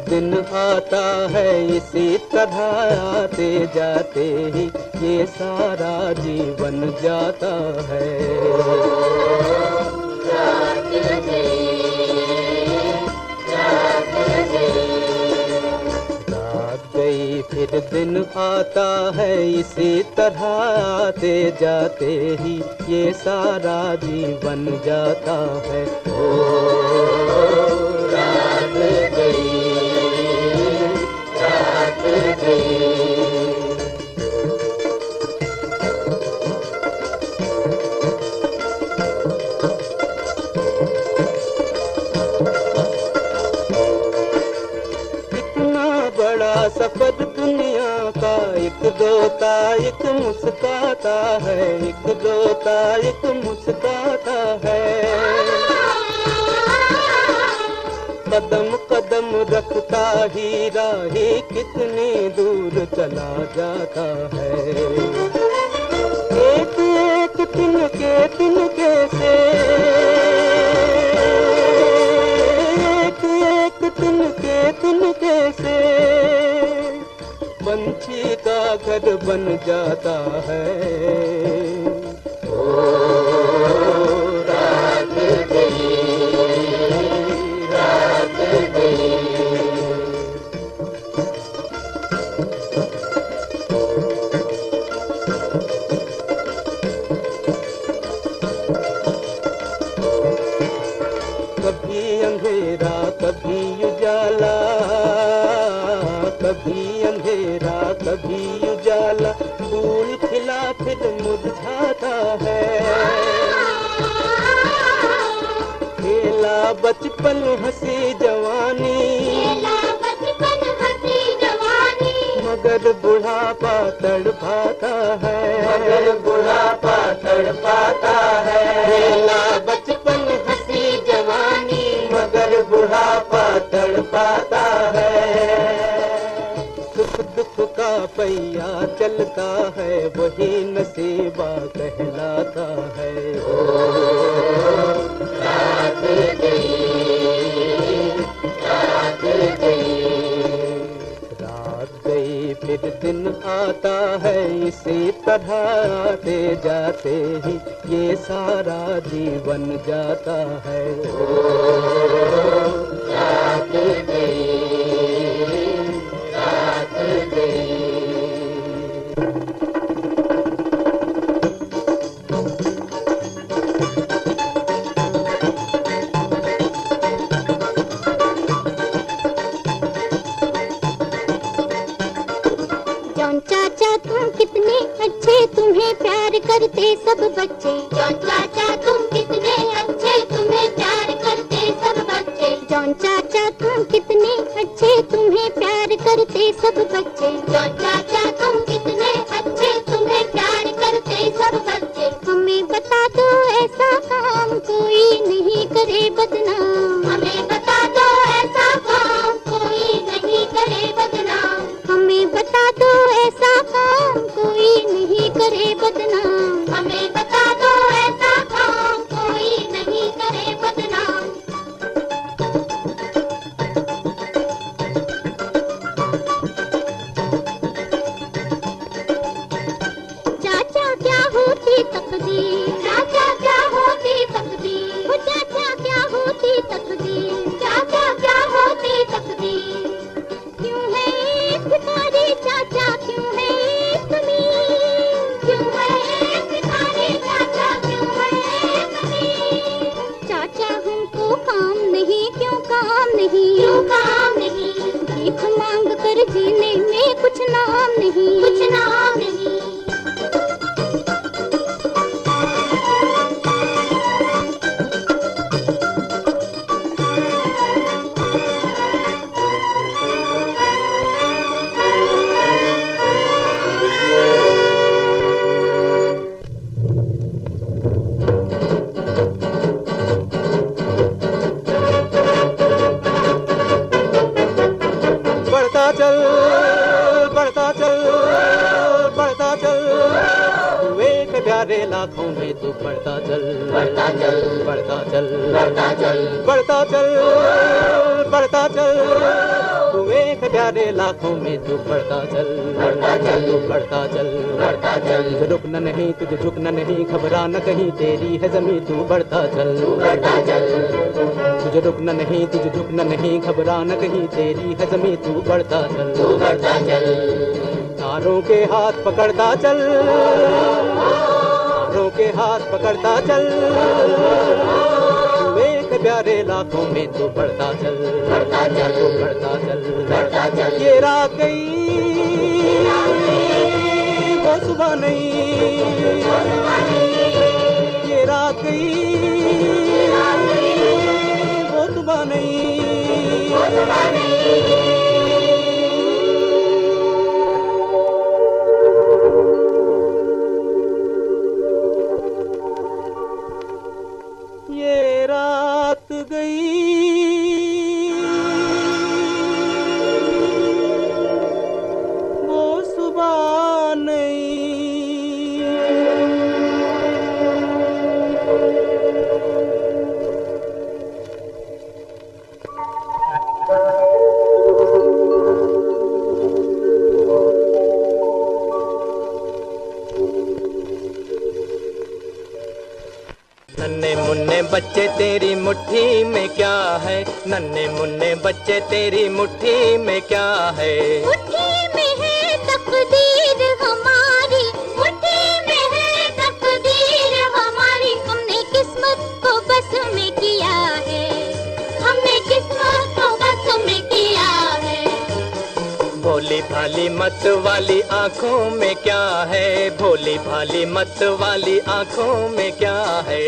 दिन आता है इसी तरह आते जाते ही ये सारा जीवन जाता है। रात गई फिर दिन आता है इसी तरह आते जाते ही ये सारा जीवन जाता है। ओ रात गई इतना बड़ा सफर दुनिया का, एक दोता एक मुस्काता है, एक दोता एक मुस्काता है। कदम कदम रखता ही राही कितनी दूर चला जाता है। एक एक तिनके तिनके से, एक एक तिनके तिनके से पंछी का घर बन जाता है। ओ रात गई कभी अंधेरा कभी उजाला, कभी अंधेरा कभी उजाला, फूल खिला फिर मुरझाता है। खेला बचपन हंसी जवानी, मगर बुढ़ापा तड़पाता है, मगर बुढ़ापा तड़पाता है। खेला बचपन हंसी जवानी, मगर बुढ़ापा तड़पाता है। सुख दुख का पहिया चलता है, वही नसीबा कहलाता है। ओ रात गई रात गई, रात गई फिर दिन आता है इसी तरह आते जाते ही ये सारा जीवन जाता है। ओ रात गई रात गई। जॉन चाचा तुम कितने अच्छे, तुम्हें प्यार करते सब बच्चे। जॉन चाचा तुम कितने अच्छे, तुम्हें प्यार करते सब बच्चे। जॉन चाचा तुम कितने अच्छे, तुम्हें प्यार करते सब बच्चे। जॉन चाचा तुम कितने अच्छे, तुम्हें प्यार करते सब बच्चे। हमें बता दो ऐसा काम कोई नहीं करे बदनाम, हमें बता दो ऐसा काम कोई नहीं करे बदनाम। हमें बता दो ऐसा काम कोई नहीं करे बदनाम, हमें बता दो ऐसा काम कोई नहीं करे बदनाम। चाचा क्या होती तकदीर, चाचा क्या होती तकदीर, वो चाचा क्या होती तकदीर, चाचा क्या होती तकदीर। क्यों है एक भिखारी चाचा, क्यों है एक अमीर, प्यारे लाखों में तू बढ़ता चल, बढ़ता चल, बढ़ता चल, बढ़ता चल, बढ़ता चल, बढ़ता चल, तू एक प्यारे लाखों में तू बढ़ता चल, बढ़ता चल, तू बढ़ता चल, बढ़ता चल, तुझे रुकना नहीं, तुझे झुकना नहीं, घबराना कहीं, तेरी है जमीन तू बढ़ता चल, बढ़ता चल, तुझे रुकना नहीं, तुझे झुकना नहीं, घबराना कहीं, तेरी है जमीन तू बढ़ता चल, बढ़ता चल, तारों के हाथ पकड़ता चल, तारों के हाथ पकड़ता चल, तू एक प्यारे लाखों में तू बढ़ता चल, बढ़ता चल, तू बढ़ता चल, बढ़ता चल, ये रात गई वो सुबह नहीं, ये रात गई वो सुबह नहीं, ये रात गई वो सुबह नहीं। नन्हे मुन्ने बच्चे तेरी मुट्ठी में क्या है, नन्हे मुन्ने बच्चे तेरी मुट्ठी में क्या है, मुट्ठी में है तकदीर हमारी, मुट्ठी में है तकदीर हमारी, हमने किस्मत को बस में किया है, हमने किस्मत को बस में किया है। भोली भाली मत वाली आंखों में क्या है, भोली भाली मत वाली आंखों में क्या है।